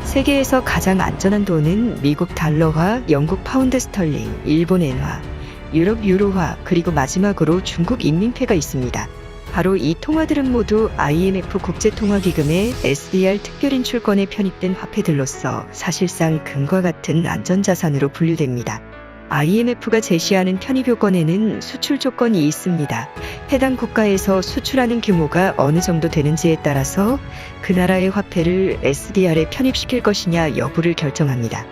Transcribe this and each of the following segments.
세계에서 가장 안전한 돈은 미국 달러화, 영국 파운드 스털링, 일본 엔화, 유럽 유로화, 그리고 마지막으로 중국 인민폐가 있습니다. 바로 이 통화들은 모두 IMF 국제통화기금의 SDR 특별인출권에 편입된 화폐들로서 사실상 금과 같은 안전자산으로 분류됩니다. IMF가 제시하는 편입요건에는 수출 조건이 있습니다. 해당 국가에서 수출하는 규모가 어느 정도 되는지에 따라서 그 나라의 화폐를 SDR에 편입시킬 것이냐 여부를 결정합니다.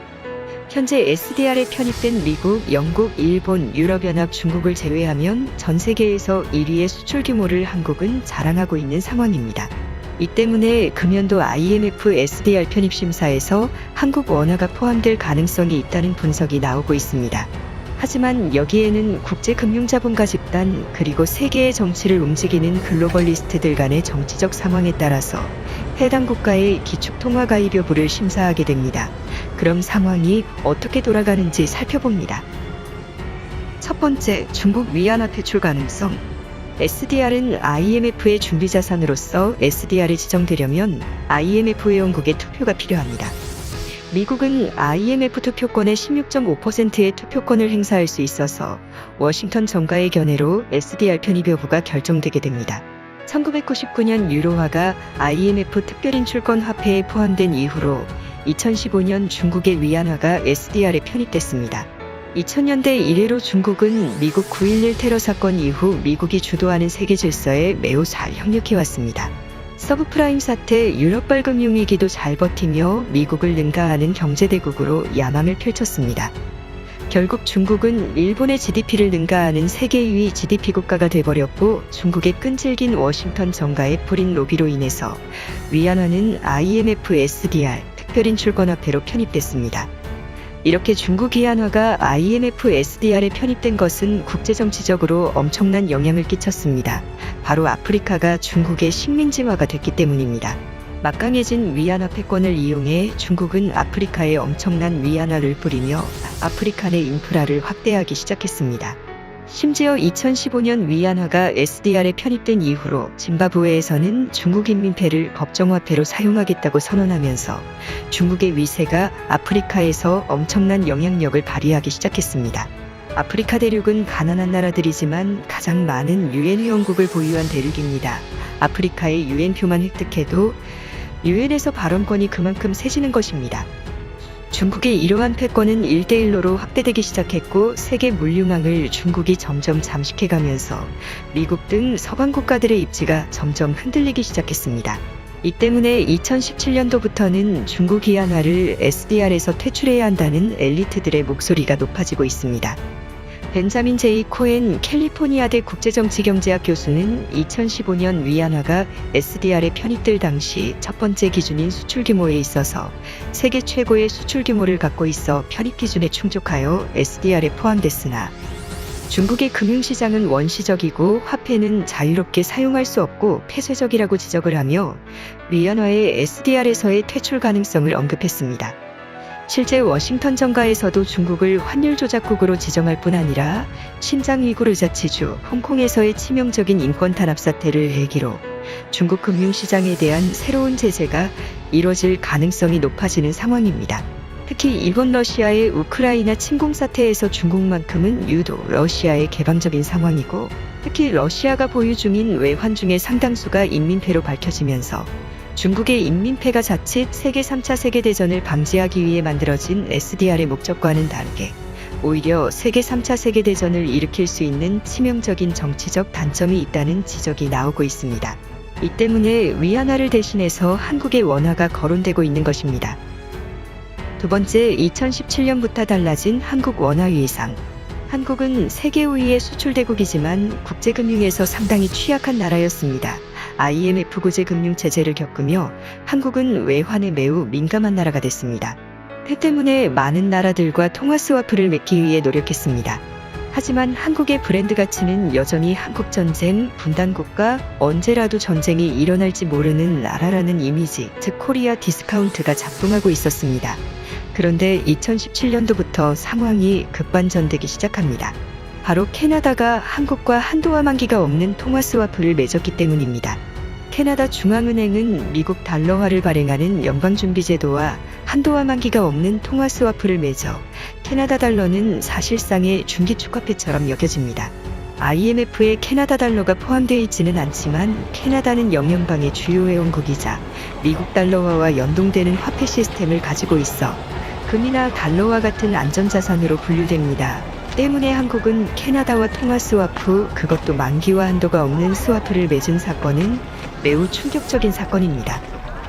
현재 SDR에 편입된 미국, 영국, 일본, 유럽연합, 중국을 제외하면 전 세계에서 1위의 수출 규모를 한국은 자랑하고 있는 상황입니다. 이 때문에 금년도 IMF SDR 편입 심사에서 한국 원화가 포함될 가능성이 있다는 분석이 나오고 있습니다. 하지만 여기에는 국제금융자본가 집단 그리고 세계의 정치를 움직이는 글로벌리스트들 간의 정치적 상황에 따라서 해당 국가의 기축통화 가입 여부를 심사하게 됩니다. 그럼 상황이 어떻게 돌아가는지 살펴봅니다. 첫 번째, 중국 위안화 퇴출 가능성. SDR은 IMF의 준비자산으로서 SDR에 지정되려면 IMF 회원국의 투표가 필요합니다. 미국은 IMF 투표권의 16.5%의 투표권을 행사할 수 있어서 워싱턴 정가의 견해로 SDR 편입 여부가 결정되게 됩니다. 1999년 유로화가 IMF 특별인출권 화폐에 포함된 이후로 2015년 중국의 위안화가 SDR에 편입됐습니다. 2000년대 이래로 중국은 미국 9.11 테러 사건 이후 미국이 주도하는 세계 질서에 매우 잘 협력해왔습니다. 서브프라임 사태, 유럽발 금융위기도 잘 버티며 미국을 능가하는 경제대국으로 야망을 펼쳤습니다. 결국 중국은 일본의 GDP를 능가하는 세계 2위 GDP 국가가 돼버렸고 중국의 끈질긴 워싱턴 정가의 뿌린 로비로 인해서 위안화는 IMF SDR 특별인출권화폐로 편입됐습니다. 이렇게 중국 위안화가 IMF SDR에 편입된 것은 국제정치적으로 엄청난 영향을 끼쳤습니다. 바로 아프리카가 중국의 식민지화가 됐기 때문입니다. 막강해진 위안화 패권을 이용해 중국은 아프리카에 엄청난 위안화를 뿌리며 아프리카 내 인프라를 확대하기 시작했습니다. 심지어 2015년 위안화가 SDR에 편입된 이후로 짐바브웨에서는 중국 인민폐를 법정화폐로 사용하겠다고 선언하면서 중국의 위세가 아프리카에서 엄청난 영향력을 발휘하기 시작했습니다. 아프리카 대륙은 가난한 나라들이지만 가장 많은 UN 회원국을 보유한 대륙입니다. 아프리카의 UN표만 획득해도 UN에서 발언권이 그만큼 세지는 것입니다. 중국의 이러한 패권은 1대1로 확대되기 시작했고 세계 물류망을 중국이 점점 잠식해가면서 미국 등 서방 국가들의 입지가 점점 흔들리기 시작했습니다. 이 때문에 2017년도부터는 중국 위안화를 SDR에서 퇴출해야 한다는 엘리트들의 목소리가 높아지고 있습니다. 벤자민 제이 코엔 캘리포니아대 국제정치경제학 교수는 2015년 위안화가 SDR에 편입될 당시 첫 번째 기준인 수출 규모에 있어서 세계 최고의 수출 규모를 갖고 있어 편입 기준에 충족하여 SDR에 포함됐으나 중국의 금융시장은 원시적이고 화폐는 자유롭게 사용할 수 없고 폐쇄적이라고 지적을 하며 위안화의 SDR에서의 퇴출 가능성을 언급했습니다. 실제 워싱턴 정가에서도 중국을 환율 조작국으로 지정할 뿐 아니라 신장 위구르 자치주 홍콩에서의 치명적인 인권 탄압 사태를 계기로 중국 금융시장에 대한 새로운 제재가 이뤄질 가능성이 높아지는 상황입니다. 특히 이번 러시아의 우크라이나 침공 사태에서 중국만큼은 유독 러시아의 개방적인 상황이고 특히 러시아가 보유 중인 외환 중의 상당수가 인민폐로 밝혀지면서 중국의 인민폐가 자칫 세계 3차 세계대전을 방지하기 위해 만들어진 SDR의 목적과는 다르게 오히려 세계 3차 세계대전을 일으킬 수 있는 치명적인 정치적 단점이 있다는 지적이 나오고 있습니다. 이 때문에 위안화를 대신해서 한국의 원화가 거론되고 있는 것입니다. 두 번째, 2017년부터 달라진 한국 원화 위상. 한국은 세계 5위의 수출대국이지만 국제금융에서 상당히 취약한 나라였습니다. IMF 구제 금융 체제를 겪으며 한국은 외환에 매우 민감한 나라가 됐습니다. 그 때문에 많은 나라들과 통화 스와프를 맺기 위해 노력했습니다. 하지만 한국의 브랜드 가치는 여전히 한국전쟁, 분단국가, 언제라도 전쟁이 일어날지 모르는 나라라는 이미지, 즉 코리아 디스카운트가 작동하고 있었습니다. 그런데 2017년도부터 상황이 급반전되기 시작합니다. 바로 캐나다가 한국과 한도와 만기가 없는 통화 스와프를 맺었기 때문입니다. 캐나다 중앙은행은 미국 달러화를 발행하는 연방준비제도와 한도와 만기가 없는 통화 스와프를 맺어 캐나다 달러는 사실상의 중기축화폐처럼 여겨집니다. IMF에 캐나다 달러가 포함되어 있지는 않지만 캐나다는 영연방의 주요 회원국이자 미국 달러화와 연동되는 화폐 시스템을 가지고 있어 금이나 달러와 같은 안전자산으로 분류됩니다. 때문에 한국은 캐나다와 통화 스와프, 그것도 만기와 한도가 없는 스와프를 맺은 사건은 매우 충격적인 사건입니다.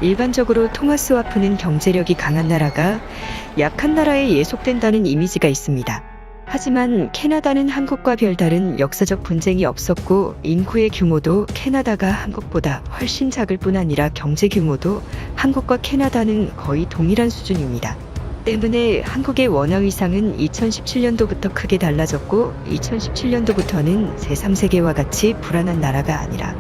일반적으로 통화 스와프는 경제력이 강한 나라가 약한 나라에 예속된다는 이미지가 있습니다. 하지만 캐나다는 한국과 별다른 역사적 분쟁이 없었고 인구의 규모도 캐나다가 한국보다 훨씬 작을 뿐 아니라 경제 규모도 한국과 캐나다는 거의 동일한 수준입니다. 때문에 한국의 원화 위상은 2017년도부터 크게 달라졌고 2017년도부터는 제3세계와 같이 불안한 나라가 아니라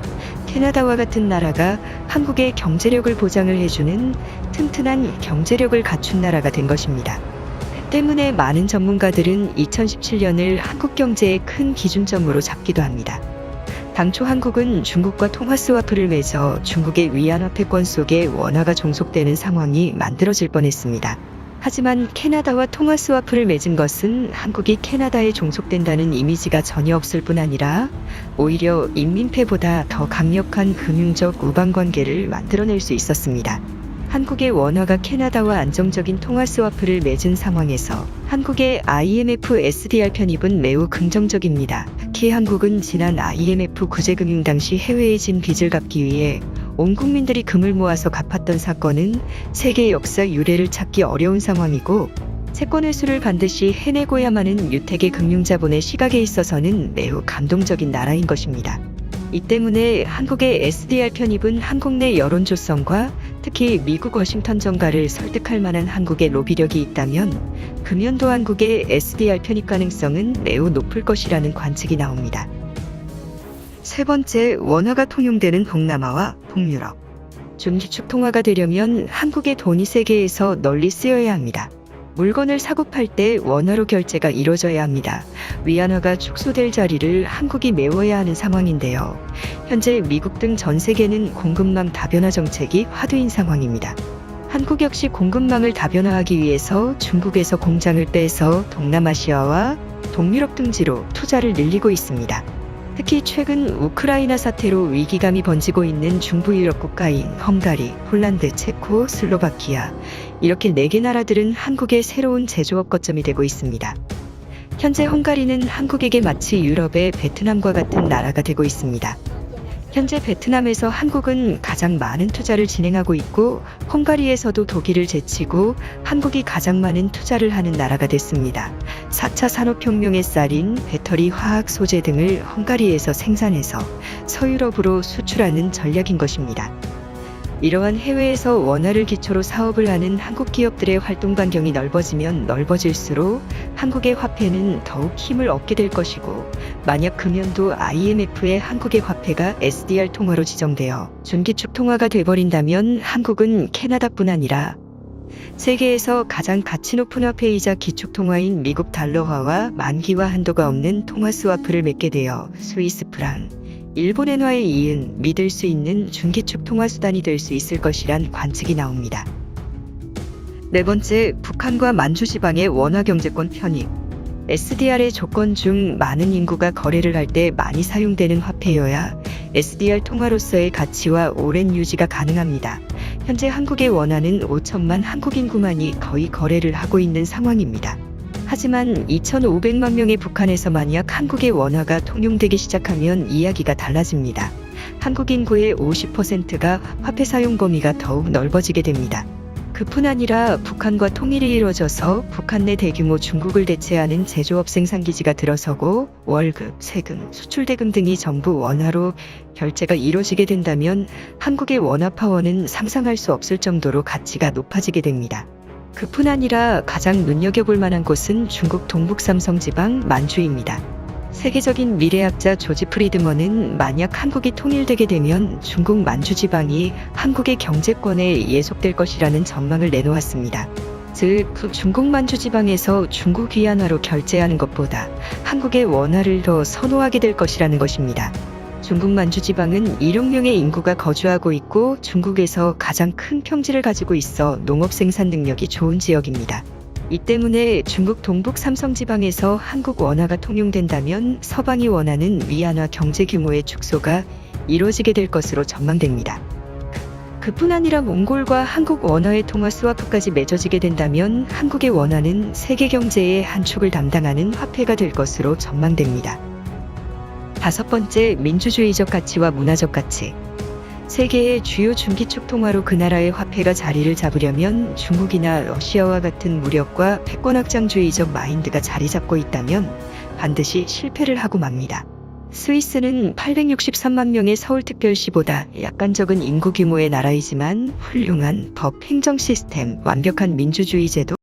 캐나다와 같은 나라가 한국의 경제력을 보장을 해주는 튼튼한 경제력을 갖춘 나라가 된 것입니다. 때문에 많은 전문가들은 2017년을 한국 경제의 큰 기준점으로 잡기도 합니다. 당초 한국은 중국과 통화 스와프를 맺어 중국의 위안화폐권 속에 원화가 종속되는 상황이 만들어질 뻔했습니다. 하지만 캐나다와 통화 스와프를 맺은 것은 한국이 캐나다에 종속된다는 이미지가 전혀 없을 뿐 아니라 오히려 인민폐보다 더 강력한 금융적 우방관계를 만들어낼 수 있었습니다. 한국의 원화가 캐나다와 안정적인 통화 스와프를 맺은 상황에서 한국의 IMF SDR 편입은 매우 긍정적입니다. 특히 한국은 지난 IMF 구제금융 당시 해외에 진 빚을 갚기 위해 온 국민들이 금을 모아서 갚았던 사건은 세계 역사 유례를 찾기 어려운 상황이고 채권 회수를 반드시 해내고야만 하는 유택의 금융자본의 시각에 있어서는 매우 감동적인 나라인 것입니다. 이 때문에 한국의 SDR 편입은 한국 내 여론 조성과 특히 미국 워싱턴 정가를 설득할 만한 한국의 로비력이 있다면 금연도 한국의 SDR 편입 가능성은 매우 높을 것이라는 관측이 나옵니다. 세 번째, 원화가 통용되는 동남아와 북유럽. 중기축 통화가 되려면 한국의 돈이 세계에서 널리 쓰여야 합니다. 물건을 사고 팔 때 원화로 결제가 이루어져야 합니다. 위안화가 축소될 자리를 한국이 메워야 하는 상황인데요. 현재 미국 등 전 세계는 공급망 다변화 정책이 화두인 상황입니다. 한국 역시 공급망을 다변화하기 위해서 중국에서 공장을 빼서 동남아시아와 동유럽 등지로 투자를 늘리고 있습니다. 특히 최근 우크라이나 사태로 위기감이 번지고 있는 중부 유럽 국가인 헝가리, 폴란드, 체코, 슬로바키아 이렇게 4개 나라들은 한국의 새로운 제조업 거점이 되고 있습니다. 현재 헝가리는 한국에게 마치 유럽의 베트남과 같은 나라가 되고 있습니다. 현재 베트남에서 한국은 가장 많은 투자를 진행하고 있고 헝가리에서도 독일을 제치고 한국이 가장 많은 투자를 하는 나라가 됐습니다. 4차 산업혁명의 쌀인 배터리, 화학 소재 등을 헝가리에서 생산해서 서유럽으로 수출하는 전략인 것입니다. 이러한 해외에서 원화를 기초로 사업을 하는 한국 기업들의 활동 반경이 넓어지면 넓어질수록 한국의 화폐는 더욱 힘을 얻게 될 것이고 만약 금연도 IMF의 한국의 화폐가 SDR 통화로 지정되어 준기축 통화가 돼버린다면 한국은 캐나다뿐 아니라 세계에서 가장 가치 높은 화폐이자 기축 통화인 미국 달러화와 만기와 한도가 없는 통화 스와프를 맺게 되어 스위스 프랑, 일본 엔화에 이은 믿을 수 있는 중기축 통화 수단이 될 수 있을 것이란 관측이 나옵니다. 네 번째, 북한과 만주지방의 원화 경제권 편입. SDR의 조건 중 많은 인구가 거래를 할 때 많이 사용되는 화폐여야 SDR 통화로서의 가치와 오랜 유지가 가능합니다. 현재 한국의 원화는 5천만 한국 인구만이 거의 거래를 하고 있는 상황입니다. 하지만 2,500만 명의 북한에서 만약 한국의 원화가 통용되기 시작하면 이야기가 달라집니다. 한국 인구의 50%가 화폐 사용 범위가 더욱 넓어지게 됩니다. 그뿐 아니라 북한과 통일이 이루어져서 북한 내 대규모 중국을 대체하는 제조업 생산기지가 들어서고 월급, 세금, 수출대금 등이 전부 원화로 결제가 이루어지게 된다면 한국의 원화 파워는 상상할 수 없을 정도로 가치가 높아지게 됩니다. 그뿐 아니라 가장 눈여겨볼 만한 곳은 중국 동북 삼성 지방 만주입니다. 세계적인 미래학자 조지 프리드먼은 만약 한국이 통일되게 되면 중국 만주 지방이 한국의 경제권에 예속될 것이라는 전망을 내놓았습니다. 즉, 중국 만주 지방에서 중국 위안화로 결제하는 것보다 한국의 원화를 더 선호하게 될 것이라는 것입니다. 중국 만주지방은 1억 명의 인구가 거주하고 있고 중국에서 가장 큰 평지를 가지고 있어 농업 생산 능력이 좋은 지역입니다. 이 때문에 중국 동북 삼성지방에서 한국 원화가 통용된다면 서방이 원하는 위안화 경제 규모의 축소가 이루어지게 될 것으로 전망됩니다. 그뿐 아니라 몽골과 한국 원화의 통화 스와프까지 맺어지게 된다면 한국의 원화는 세계 경제의 한 축을 담당하는 화폐가 될 것으로 전망됩니다. 다섯 번째, 민주주의적 가치와 문화적 가치. 세계의 주요 중기축 통화로 그 나라의 화폐가 자리를 잡으려면 중국이나 러시아와 같은 무력과 패권확장주의적 마인드가 자리 잡고 있다면 반드시 실패를 하고 맙니다. 스위스는 863만 명의 서울특별시보다 약간 적은 인구 규모의 나라이지만 훌륭한 법 행정 시스템, 완벽한 민주주의 제도,